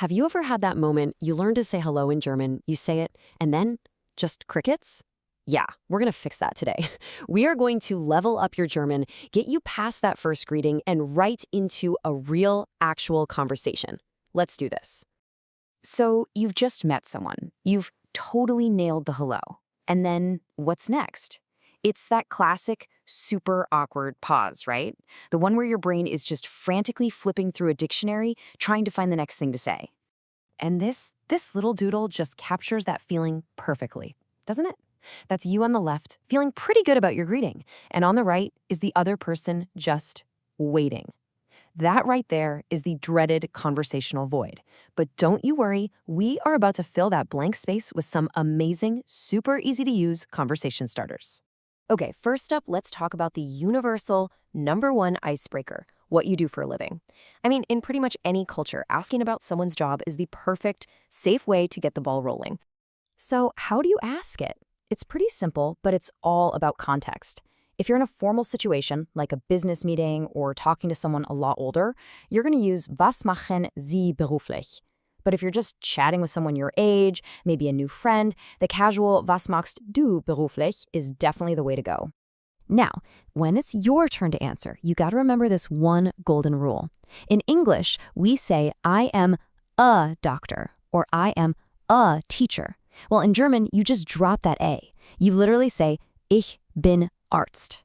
Have you ever had that moment you learn to say hello in German, you say it, and then just crickets? Yeah, we're going to fix that today. We are going to level up your German, get you past that first greeting, and right into a real, actual conversation. Let's do this. So you've just met someone. You've totally nailed the hello. And then what's next? It's that classic, super awkward pause, right? The one where your brain is just frantically flipping through a dictionary, trying to find the next thing to say. And this little doodle just captures that feeling perfectly, doesn't it? That's you on the left, feeling pretty good about your greeting, and on the right is the other person just waiting. That right there is the dreaded conversational void. But don't you worry, we are about to fill that blank space with some amazing, super easy to use conversation starters. Okay, first up, let's talk about the universal #1 icebreaker, what you do for a living. I mean, in pretty much any culture, asking about someone's job is the perfect, safe way to get the ball rolling. So how do you ask it? It's pretty simple, but it's all about context. If you're in a formal situation, like a business meeting or talking to someone a lot older, you're going to use Was machen Sie beruflich? But if you're just chatting with someone your age, maybe a new friend, the casual Was machst du beruflich is definitely the way to go. Now, when it's your turn to answer, you got to remember this one golden rule. In English, we say I am a doctor or I am a teacher. Well, in German, you just drop that A. You literally say Ich bin Arzt.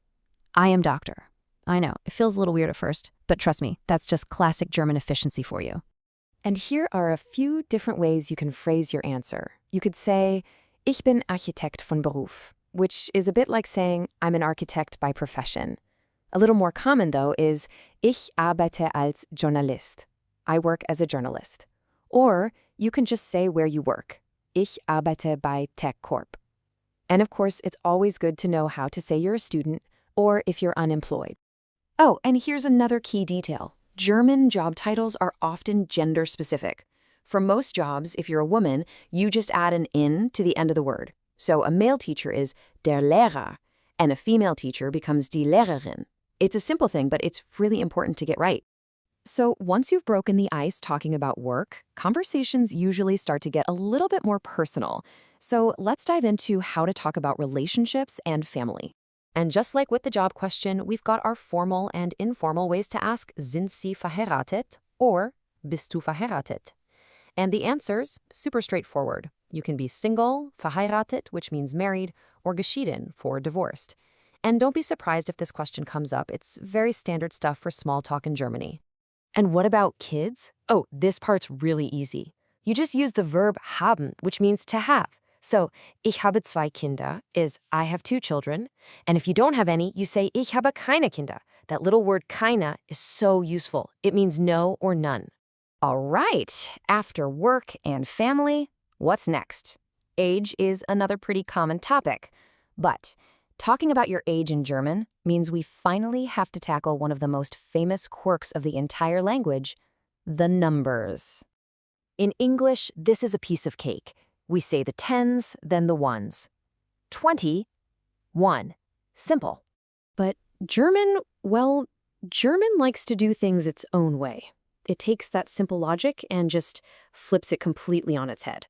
I am doctor. I know, it feels a little weird at first, but trust me, that's just classic German efficiency for you. And here are a few different ways you can phrase your answer. You could say, Ich bin Architekt von Beruf, which is a bit like saying, I'm an architect by profession. A little more common, though, is Ich arbeite als Journalist. I work as a journalist. Or you can just say where you work. Ich arbeite bei Tech Corp. And of course, it's always good to know how to say you're a student or if you're unemployed. Oh, and here's another key detail. German job titles are often gender-specific. For most jobs, if you're a woman, you just add an "in" to the end of the word. So a male teacher is der Lehrer, and a female teacher becomes die Lehrerin. It's a simple thing, but it's really important to get right. So once you've broken the ice talking about work, conversations usually start to get a little bit more personal. So let's dive into how to talk about relationships and family. And just like with the job question, we've got our formal and informal ways to ask Sind Sie verheiratet or Bist du verheiratet? And the answer's super straightforward. You can be single, verheiratet, which means married, or geschieden, for divorced. And don't be surprised if this question comes up. It's very standard stuff for small talk in Germany. And what about kids? Oh, this part's really easy. You just use the verb haben, which means to have. So, ich habe 2 Kinder is I have 2 children. And if you don't have any, you say ich habe keine Kinder. That little word keine is so useful. It means no or none. All right, after work and family, what's next? Age is another pretty common topic. But talking about your age in German means we finally have to tackle one of the most famous quirks of the entire language, the numbers. In English, this is a piece of cake. We say the tens, then the ones. 20, 1. Simple. But German, well, German likes to do things its own way. It takes that simple logic and just flips it completely on its head.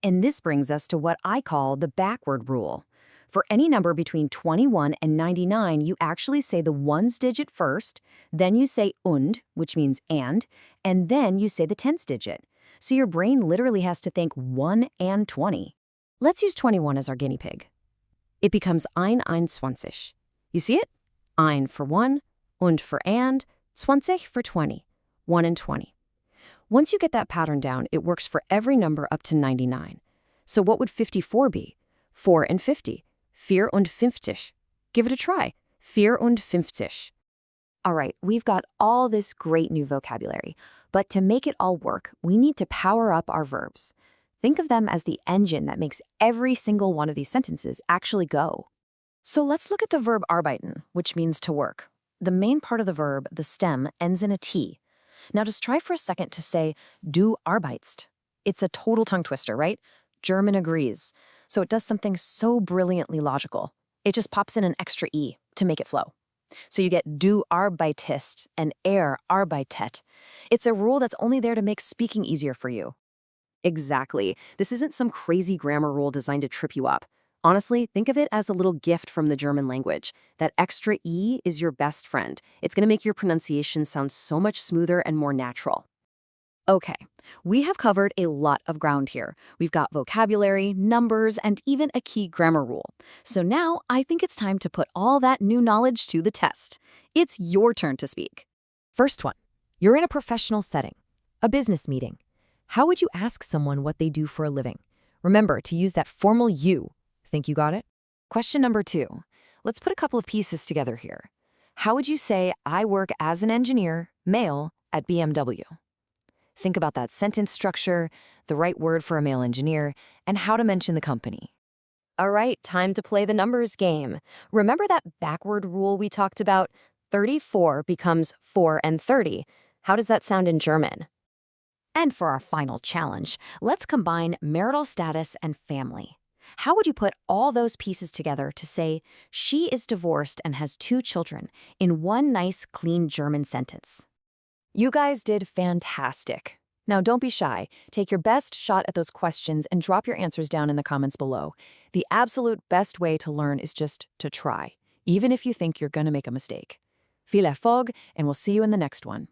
And this brings us to what I call the backward rule. For any number between 21 and 99, you actually say the ones digit first, then you say und, which means and then you say the tens digit. So your brain literally has to think 1 and 20. Let's use 21 as our guinea pig. It becomes 21. You see it? Ein for 1, und for and, 20 for 20. 1 and 20. Once you get that pattern down, it works for every number up to 99. So what would 54 be? 4 and 50. 54. Give it a try. 54. All right, we've got all this great new vocabulary, but to make it all work, we need to power up our verbs. Think of them as the engine that makes every single one of these sentences actually go. So let's look at the verb arbeiten, which means to work. The main part of the verb, the stem, ends in a T. Now just try for a second to say, du arbeitst. It's a total tongue twister, right? German agrees. So it does something so brilliantly logical. It just pops in an extra E to make it flow. So you get du arbeitest and arbeitet. It's a rule that's only there to make speaking easier for you. Exactly. This isn't some crazy grammar rule designed to trip you up. Honestly, think of it as a little gift from the German language. That extra E is your best friend. It's going to make your pronunciation sound so much smoother and more natural. Okay, we have covered a lot of ground here. We've got vocabulary, numbers, and even a key grammar rule. So now I think it's time to put all that new knowledge to the test. It's your turn to speak. First one, you're in a professional setting, a business meeting. How would you ask someone what they do for a living? Remember to use that formal you. Think you got it? Question number 2. Let's put a couple of pieces together here. How would you say, I work as an engineer, male, at BMW? Think about that sentence structure, the right word for a male engineer, and how to mention the company. All right, time to play the numbers game. Remember that backward rule we talked about? 34 becomes 4 and 30. How does that sound in German? And for our final challenge, let's combine marital status and family. How would you put all those pieces together to say, she is divorced and has 2 children, in one nice, clean German sentence? You guys did fantastic. Now don't be shy. Take your best shot at those questions and drop your answers down in the comments below. The absolute best way to learn is just to try, even if you think you're going to make a mistake. Viel Erfolg, and we'll see you in the next one.